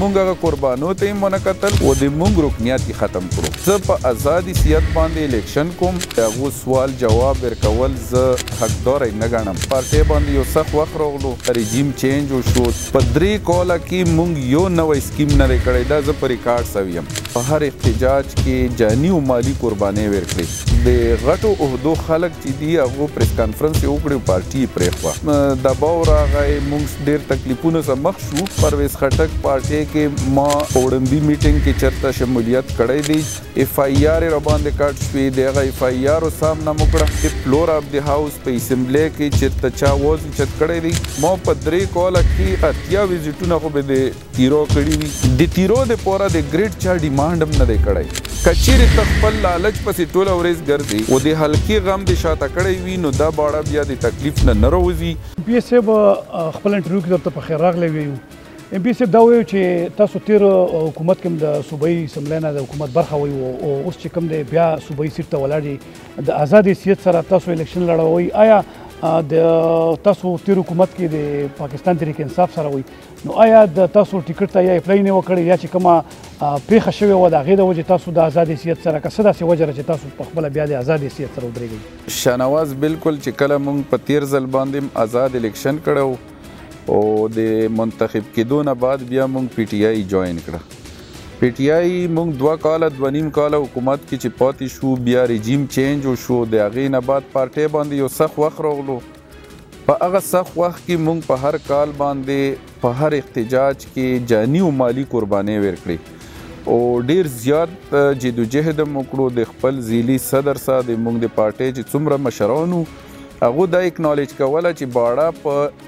مونږ هغه قربانو ته یې ونه کتل او د مونږ رکنیت یې ختم کړو. زه په ازادي سیاست باندې الیکشن کوم، د هغو سوال جواب ورکول زه حقداره نه ګڼم. پارټۍ باندې یو سخت وخت راغلو، رژیم چینج وشو، په 3 کاله کې مونږ یو نوی سکیم نه دی کړی. دا زه په ریکارډ سوی یم. په هر احتجاج کې جاني او مالي قربانۍ ورکړې. د غټو عهدو خلک چې دي هغو پریس کانفرنس یې وکړی او پارټي یې پرېښوه. دباو راغی، مونږ ډېر تکلیفونو سره مخ شو. پرویز خټک پارټۍ کې ما په وړمبي میټینګ کې چېرته شمولیت کړی دی. اف آی آر یې راباندې کټ شوې، د هغه اف آی آر سامنا مو کړه. د فلور اف د هاوس په اسمبلی کې چېرته چا واز چت کړی دی. ما په 3 کاله کې 80 ویزیټونه خو به د تیرو کړي وي. د تیرو دپاره د ګریډ چا ډیمانډ هم نه دی کړی. که چیرې ته خپل لالچ پسې ټوله ورځ ګرځې او د حلقې غم دې شاته کړی وي، نو دا باړه بیا د تکلیف نه راوځي. پی ایس صاحب خپل انټرویو کې درته په خیر راغلی ویو. ایم پی صاحب دا ویو چې تاسو تیر حکومت کې د صوبایي اسمبلی نه د حکومت برخه وی او اوس چې کوم دی بیا صوبایي سیټ ته ولاړ دي، د ازادي سیاست سره تاسو الیکشن لړوئ. آیا د تاسو تیر حکومت کې د پاکستان تحریک انصاف سره وي، نو آیا د تاسو ټیکټ ته یا اپلای نه وکړی یا چې کومه پېښه شوې وه د هغې د وجې تاسو د ازادي سیاست سره که څه داسې وجه ده چې تاسو په خپله بیا د ازادي سیاست سره ودرېږئ؟ شاهنواز بالکل چې کله مونږ په تیر ځل باندې آزاد الیکشن کړی او د منتخب کېدو نه بعد بیا مونږ پی ټي آی جوین کړه. پی ټي آی مونږ 2 کاله 2.5 کاله حکومت کې چې پاتې شو، بیا رژیم چینج وشو. د هغې نه بعد پارټۍ باندې یو سخت وخت راغلو. په هغه سخت وخت کې مونږ په هر کال باندې په هر احتجاج کې جاني او مالي قربانۍ ورکړې او ډیر زیات جدوجهد هم وکړو. د خپل ځیلي صدر سره د مونږ د پارټۍ چې څومره مشران وو هغو دا اکنالج کوله چې باړه په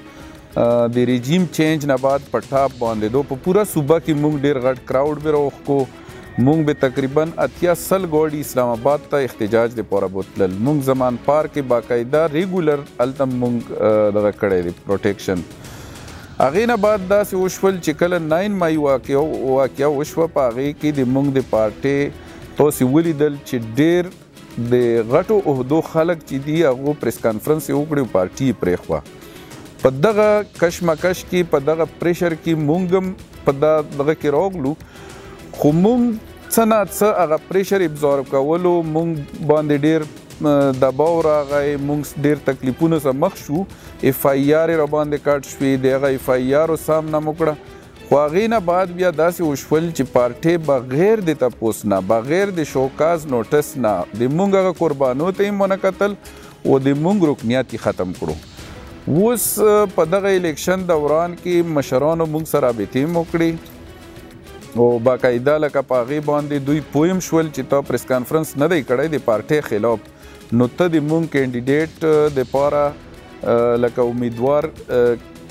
د رژیم چینج نه بعد په ټاپ باندې دو. په پوره صوبه کې مونږ ډیر غټ کراوډ به راوښکو. مونږ به تقریبا 80 ګاډي اسلام آباد ته احتجاج دپاره بوتلل. مونږ زمان پارک کې باقاعده ریګولر هلته مونږ دغه کړی دی پروټیکشن. هغې نه بعد داسې وشول چې کله 9 مای واقعه وشوه، په هغې کې د مونږ د پارټۍ تاسې ولیدل چې ډېر د غټو عهدو خلک چې دي هغو پریس کانفرنس یې وکړی او پارټي یې پرېښوه. په دغه کشمکش کې، په دغه پریشر کې مونږ هم په دغه کې راغلو، خو مونږ څه نه څه هغه پریشر ابزارب کولو مونږ باندې ډېر دباو راغی. مونږ ډېر تکلیفونو سره مخ شو. اف آی آر یې راباندې کټ شوې، د هغه اف آی آر سامنا مو کړه. خو هغې نه بعد بیا داسې وشول چې پارټۍ بغیر د تپوس نه، بغیر د شوکاز نوټس نه د مونږ هغه قربانو ته یې ونه کتل او د مونږ رکنیت یې ختم کړو. اوس په دغه الیکشن دوران کې مشرانو مونږ سره رابطې هم وکړې او باقاعده لکه په هغې باندې دوی پوه هم شول چې تا پریس کانفرنس نه دی کړی د پارټۍ خلاف، نو ته د مونږ کینډیډیټ دپاره لکه امیدوار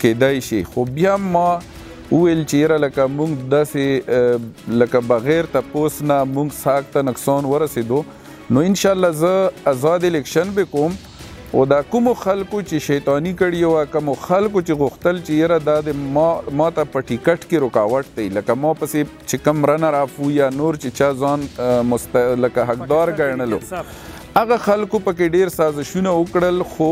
کیدای شي. خو بیا ما وویل چې یاره لکه مونږ داسې لکه بغیر تپوس نه مونږ ساک ته نقصان ورسېدو، نو انشاءالله زه آزاد الیکشن به کوم او دا کومو خلکو چې شیطانی کړي وه، کومو خلکو چې غوښتل چې یاره دا د ما ته په ټیکټ کې رکاوټ دی، لکه ما پسې چې کم رنر اف یا نور چې چا ځان لکه حقدار ګڼلو، هغه خلکو پکې ډېر سازشونه وکړل. خو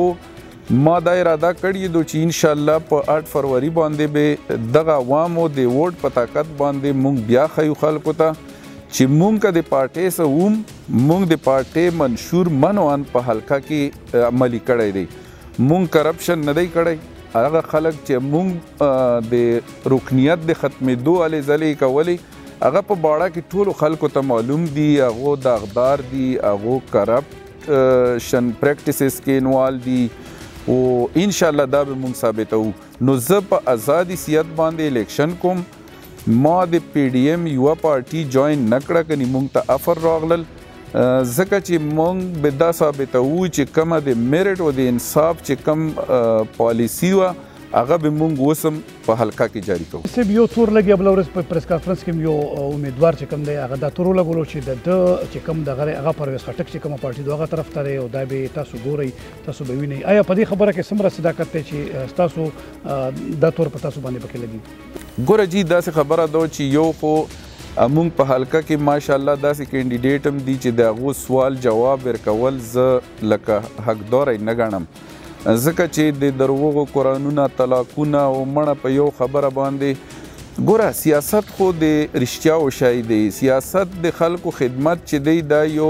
ما دا اراده کړې دو چې انشاءالله په 8 فروری باندې به دغه عوامو د ووټ په طاقت باندې مونږ بیا ښیو خلکو ته چې مونږ که د پارټۍ سه وم، مونږ د پارټۍ منشور منوان په حلقه کې عملي کړی دی. مونږ کرپشن نه دی کړی. هغه خلک چې مونږ د رکنیت د ختمېدو هلې ځلې کولې، هغه په باړه کې ټولو خلکو ته معلوم دي. هغو داغدار دي، هغو کرپشن پریکټیسز کې انوال دي او انشاءالله دا به مونږ ثابتوو. نو زه په ازادي سیاست باندې الیکشن کوم. ما د پی ډي ایم یوه پارټي جوین نه کړه، کنې مونږ ته افر راغلل، ځکه چې مونږ به دا ثابتوو چې کومه د میرټ او د انصاف چې کوم پالیسي وه هغه به مونږ اوس هم په حلقه کې جاري کوو. صاحب یو تور لګي بله ورځ په پریس کانفرنس کې یو امیدوار چې کوم دی هغه دا تور ولګولو چې د ده چې کوم دغه هغه پرویز خټک چې کومه پارټي د هغه طرف ته دی او دا به تاسو ګورئ، تاسو به وینئ. آیا په دې خبره کې څومره صداقت دی چې ستاسو دا تور په تاسو باندې پکې لګي؟ ګوره جي داسې خبره ده چې یو خو مونږ په حلقه کې ماشاءالله داسې کینډیډیټ هم دي چې د هغو سوال جواب ورکول زه لکه حقداره نه ګڼم، ځکه چې د دروغو قرآنونه، طلاقونه او مړه په یو خبره باندې ګوره سیاست خو د رښتیا وشای دی، سیاست د خلکو خدمت چې دی دا یو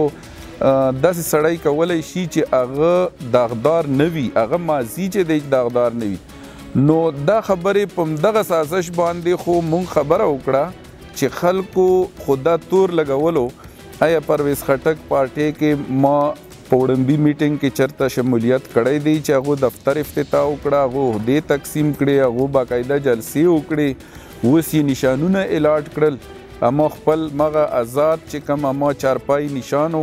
داسې سړی کولی شي چې هغه داغدار نه وي، هغه ماضي چې دی داغدار نه وي. نو دا خبرې په همدغه سازش باندې خو مونږ خبره وکړه چې خلکو خو دا تور لګولو. آیا پرویز خټک پارټۍ کې ما په وړمبي میټینګ کې چرته شمولیت کړی دی چې هغو دفتر افتتاح وکړه، هغو عهدې تقسیم کړې، هغو باقاعده جلسې وکړې، اوس یې نشانونه الاټ کړل. اما خپل مغه آزاد چې کوم اما چارپای نشانو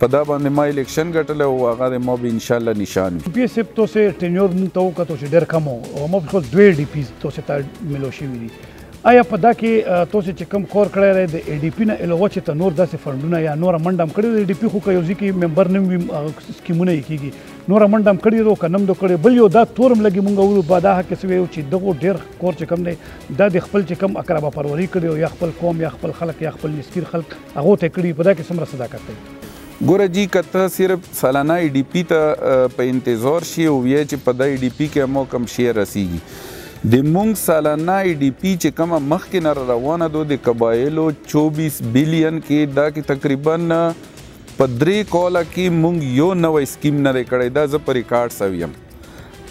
په دا باندې ما الیکشن ګټلی او هغه د ما به انشاءالله نشان وي. پی ایس ایف توسې ټینیور مونږ ته وکتو چې ډېر کم و او ما خو دوی ډي پي توسې ته ملو شوي دي. آیا په دا کې توسې چې کم کور کړی دی د ای ډي پي نه علاوه چې ته نور داسې فنډونه یا نوره منډه هم کړې ده؟ ای ډي پي خو که یو ځای کې ممبر نه وي سکیمونه یې کېږي، نوره منډه هم کړې ده که نه هم ده کړې. بل یو دا تور هم لګي مونږ ورو با دا حق څه ویو چې دغو ډېر کور چې کم دی دا د خپل چې کم اقربا پروري کړي او یا خپل قوم یا خپل خلک یا خپل نسکیر خلک هغو ته یې کړي، په دا کې څومره صداقت دی؟ ګوره جی که ته صرف سالانه ای ډي پي ته په انتظار شي او ویې چې په دا ای ډي پي کې مو کم شیر رسیږي، د مونږ سالانه ای ډي پي چې کومه مخکې نه روانه ده د قبایلو 24 بلین کې، دا کې تقریبا په 3 کاله کې مونږ یو نوی سکیم نه دی کړی. دا زه په ریکارډ سوی یم.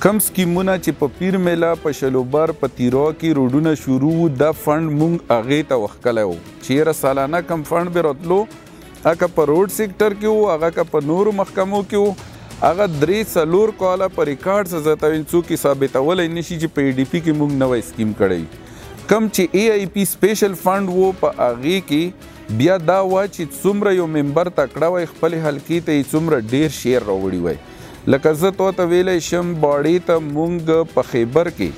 کم سکیمونه چې په پیر میله په شلوبر په تیرا کې روډونه شروع دا فنډ مونږ هغې ته وښکلی و چې یاره سالانه کم فنډ به راتلو، هغه په روډ سیکټر کې و، هغه که په نورو محکمو کې و، هغه 3-4 کاله په ریکارډ څه زه ته څوک یې ثابتولی نه شي چې په ای ډي پي کې مونږ نوی سکیم کړی. کم چې ای آی پي سپیشل فنډ و په هغې کې بیا دا وه چې څومره یو ممبر تکړه وی خپلې حلقې ته یې څومره ډېر شیر راوړي وی. لکه زه ته ویلی شم باړې ته مونږ په خیبر کې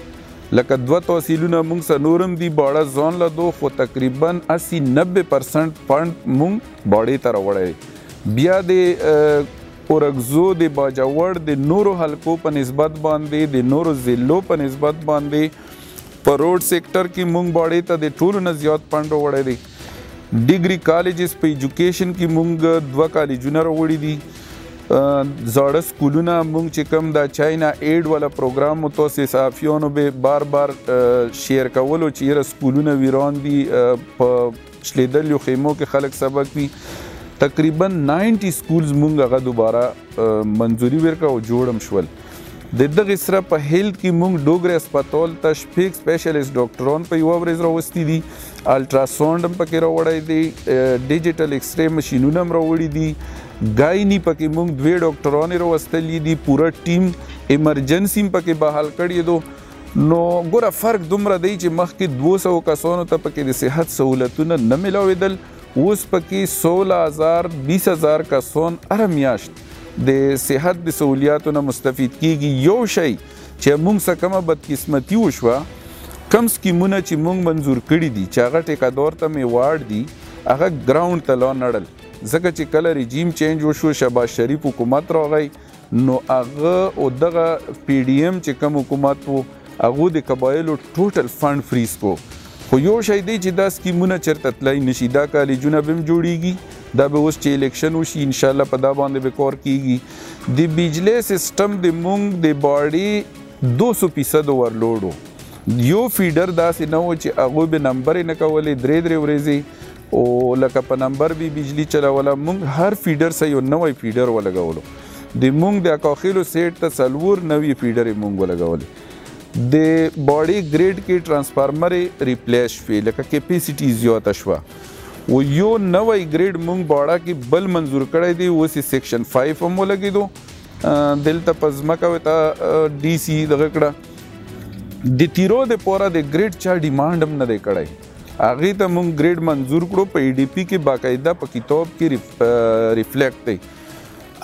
لکه 2 تحصیلونه مونږ سره نورم دي باړه ځان له دو، خو تقریبا 80-90% فنډ مونږ باړې ته راوړی. بیا د اورګزو د باجوړ د نورو حلقو په نسبت باندې د نورو ضلعو په نسبت باندې په روډ سیکټر کې مونږ باړې ته د ټولو نه زیات فنډ راوړی دی. ډیګري کالجز په ایجوکیشن کې مونږ 2 کالجونه راوړي دي. زاړه سکولونه مونږ چې کوم دا چاینا ایډ والا پروګرام تاسې صحافیانو به بار بار شیر کولو چې یاره سکولونه ویران دي، په شلیدلیو خیمو کې خلک سبق وي. تقریبا 90 سکولز مونږ هغه دوباره منظوري ورکړه او جوړ هم شول. د دغې سره په هیلث کې مونږ ډوګرې هسپتال ته 6 سپیشلیست ډاکټران په یوه ورځ راوستي دي، الټراساونډ هم پکې راوړی دی، ډیجیټل ایکس رې مشینونه هم راوړي دي، ګایني پکې مونږ 2 ډاکټرانې راوستلي دي، پوره ټیم ایمرجنسي هم پکې بحال کړی دو. نو ګوره فرق دومره دی چې مخکې 200 کسانو ته پکې د صحت سهولتونه نه میلاوېدل، اوس پکې 16,000-20,000 کسان هره میاشت د صحت د سهولیاتو نه مستفید کیږي. یو شی چې مونږ څه کومه بدقسمتي وشوه، کم سکیمونه چې مونږ منظور کړي دي چې هغه ټیکادار ته مې واړ دي، هغه ګراوند ته لا نړل. ځکه چې کله رژیم چینج وشو، شهباز شریف حکومت راغی، نو هغه او دغه پی ډي ایم چې کوم حکومت و هغو د قبایلو ټوټل فنډ فریز کو. خو یو شی دی چې دا سکیمونه چېرته تللی نشي، دا کالجونه به هم جوړیږي، دا به اوس چې الیکشن وشي انشاءالله په دا باندې به کار کیږي. د بجلی سیسټم د مونږ د باړې 200% ورلوډ و. یو فیډر داسې نه و چې هغوی به نمبر یې نه کولې 3 ورځې او لکه په نمبر به بجلی چلوله. مونږ هر فیډر سره یو نوی فیډر ولګولو. د مونږ د اکاخیلو سیټ ته 4 نوي فیډر یې مونږ ولګولې. د باډي ګریډ کې ټرانسفارمر ریپلیس شوې، لکه کیپیسټي زیاته شوه او یو نوی ګریډ مونږ باړه کې بل منظور کړی دی، اوس یې سیکشن 5 هم ولګېدو. دلته په ځمکه ورته ډي سی دغه کړه. د تیرو دپاره د ګریډ چا ډیمانډ هم نه دی کړی، هغې ته مونږ ګریډ منظور کړو. په ای ډي پي کې باقاعده په کتاب کې ریفلیکټ دی.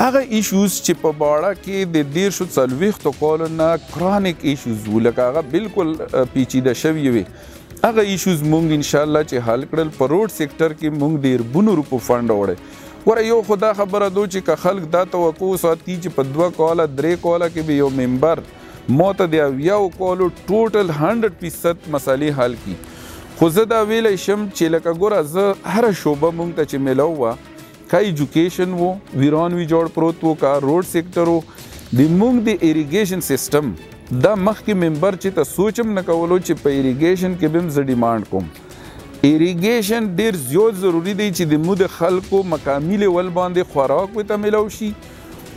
هغه ایشوز چې په باړه کې د 40-40 کالو نه کرانیک ایشوز وو، لکه هغه بالکل پیچیده شوي وي، هغه ایشوز مونږ انشاءالله چې حل کړل. په روډ سیکټر کې مونږ د اربونو روپو فنډ وړی. ګوره یو خو دا خبره دو چې که خلک دا توقع ساتي چې په 2 کاله 3 کاله کې به یو ممبر ما ته د 80 کالو ټوټل 100% مسالې حل کړي. خو زه دا ویلی شم چې لکه ګوره زه هره شعبه مونږ ته چې میلاو وه، که ایجوکیشن وو ویران وی جوړ پروت وو، که روډ سیکټر وو، د مونږ د ایریګیشن سیسټم دا مخکې ممبر چې ته سوچم نه کولو چې په ایریګیشن کې به هم زه ډیمانډ کوم. ایریګیشن ډیر زیات ضروری دی چې د مو د خلکو مقامي لیول باندې خوراک ورته میلاو شي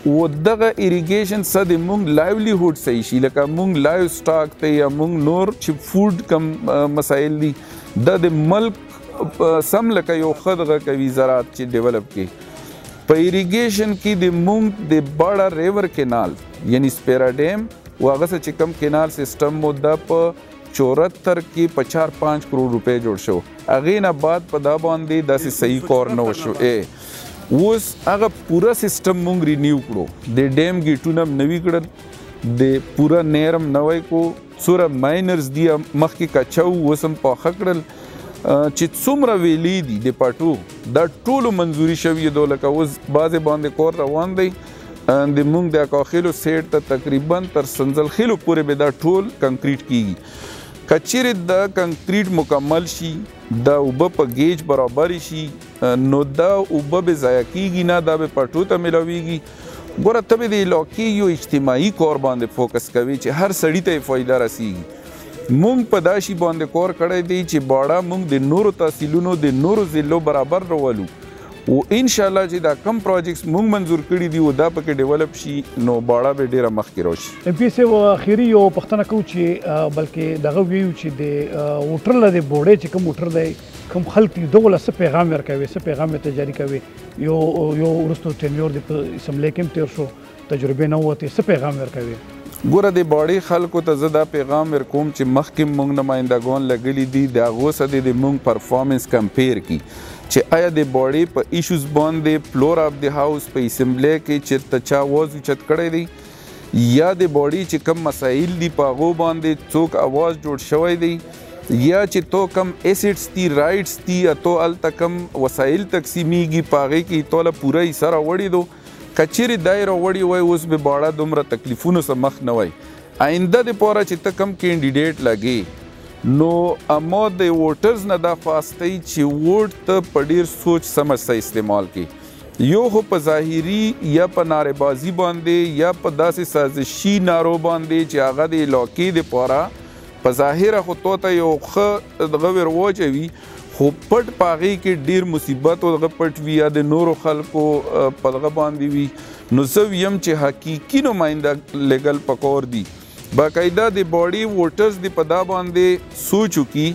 و دغه ایریګیشن سره د مونږ لایولیهوډ صحیح شي. لکه مونږ لایو سټاک ته یا مونږ نور چې فوډ کم مسایل دي دا د ملک سم لکه یو خدغه کوي زراعت چې ډیولپ کړي. په ایریګیشن کې د مونږ د باړه ریور کینال یعنی سپیرا ډیم و هغه چې کم کینال سیستم مو دا په 74 کې په 4-5 کروڑ روپے جوړ شو. هغې نه بعد په دا باندې داسې صحیح کار نه وشو. اوس هغه پوره سیستم مونږ رینیو کړو. د ډیم ګیټونه هم نوي کړل, د پوره نیرم نوی کو, څومره ماینرز دي مخکې کچو اوس هم پاخه کړل چې څومره ویلي دي د پټو دا ټولو منظوري شوي دو. لکه اوس بعضې باندې کور روان دی د مونږ د اکاخیلو سیټ ته تقریبا تر سنځل خیلو پورې به دا ټول کنکریټ کیږي. کچیرې دا کنکریټ مکمل شي, دا اوبه په گیج برابر شي, نو دا اوبه به ضایع کیږي نه, دا به پټو ته میلاویږي. ګوره ته به د علاقې یو اجتماعي کار باندې فوکس کوي چې هر سړي ته یې فایده رسیږي. مونږ په دا شي باندې کار کړی دی چې باړه مونږ د نورو تحصیلونو د نورو ضلعو برابر راولو و انشاءالله چې دا کم پروجیکټس مونږ منظور کړي دي و دا پکې ډیولپ شي نو باړه به ډیره مخکې راشي. ایم پی سی اخیری یو پوښتنه کوو چې بلکې دغه ویو چې د ووټر له د بورډۍ چې کوم ووټر دی کوم خلک دي دغه له څه پیغام ورکوي, څه پیغام ورته جاري کوي؟ یو وروستو ټینیور د اسمبلی کې هم تېر شو, تجربې نه ووتې, څه پیغام ورکوي؟ ګوره د باړې خلکو ته زه دا پیغام ورکوم چې مخکې مونږ نمایندګان لګلي دي د هغو سره د مونږ پرفارمنس کمپیر کړي چې آیا د باړې په ایشوز باندې فلور اف د هاوس په اسمبلی کې چېرته چا آواز اوچت کړی دی یا د باړې چې کم مسایل دي په هغو باندې څوک آواز جوړ شوی دی یا چې تو کم ایسیډس دي رایټس دي تو هلته کم وسایل تقسیمیږي په هغې کې توله پوره حصه راوړې دو. کچیرې دای راوړي وای اوس به باړه دومره تکلیفونو سره مخ نه وای. آینده دپاره چې ته کم کینډیډیټ لګې نو اما د ووټرز نه دا خواستی چې ووټ ته په ډیر سوچ سمج سره استعمال کړي. یو خو په ظاهري یا په نارې بازي باندې یا په داسې سازشي نارو باندې چې هغه د علاقې دپاره په ظاهره خو تو ته یو ښه دغه ور واچوي خو پټ په هغې کې ډېر مصیبت او دغه پټ وي یا د نورو خلکو په دغه باندې وي. نو زه ویم چې حقیقي نماینده لیګل پکور دي باقاعده د باډي ووټرز د په دا باندې سوچ وکړي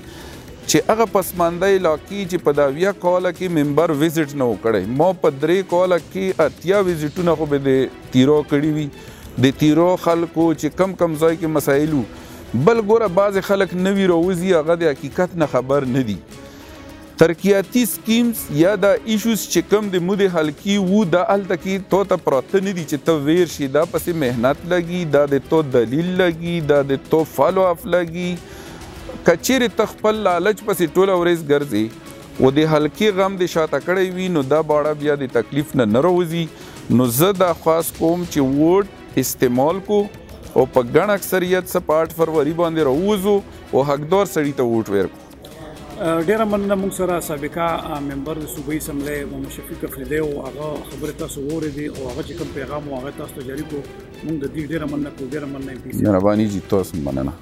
چې هغه پسمانده علاقې چې په دا 20 کاله کې ممبر وزټ نه و کړی. ما په 3 کاله کې 80 وزټونه خو به د تیرو کړي وي د تیرو خلکو چې کم کم ځای کې مسایل وو. بل ګوره بعضې خلک نوي راوځي هغه د حقیقت نه خبر نه دي. ترقیاتی سکیمز یا دا ایشوز چې کوم د مو د حل کی وو دا هلته کې تو ته پراته نه دي چې ته ویر شي. دا پسې محنت لګي, دا د تو دلیل لګي, دا د تو فالو اپ لګي. کچیرې ته خپل لالچ پسې ټوله ورځ ګرځې و د حلقې غم د شاته کړی وي نو دا باړه بیا د تکلیف نه راوځي. نو زه دا خواست کوم چې ووټ استعمال کو او په ګڼ اکثریت څه په 8 فروری باندې راووځو او حقدار سړي ته ووټ ورکړو. ډیره مننه. موږ سره سابقه ممبر د صوبایي اسمبلی محمد شفیق افریدی او هغه خبرې تاسو واورېدې او هغه چې کوم پیغام و هغه تاسو ته جاري کړو. موږ د دې ډیره مننه کوو. ډیره مننه. مهرباني جي تاسو مننه.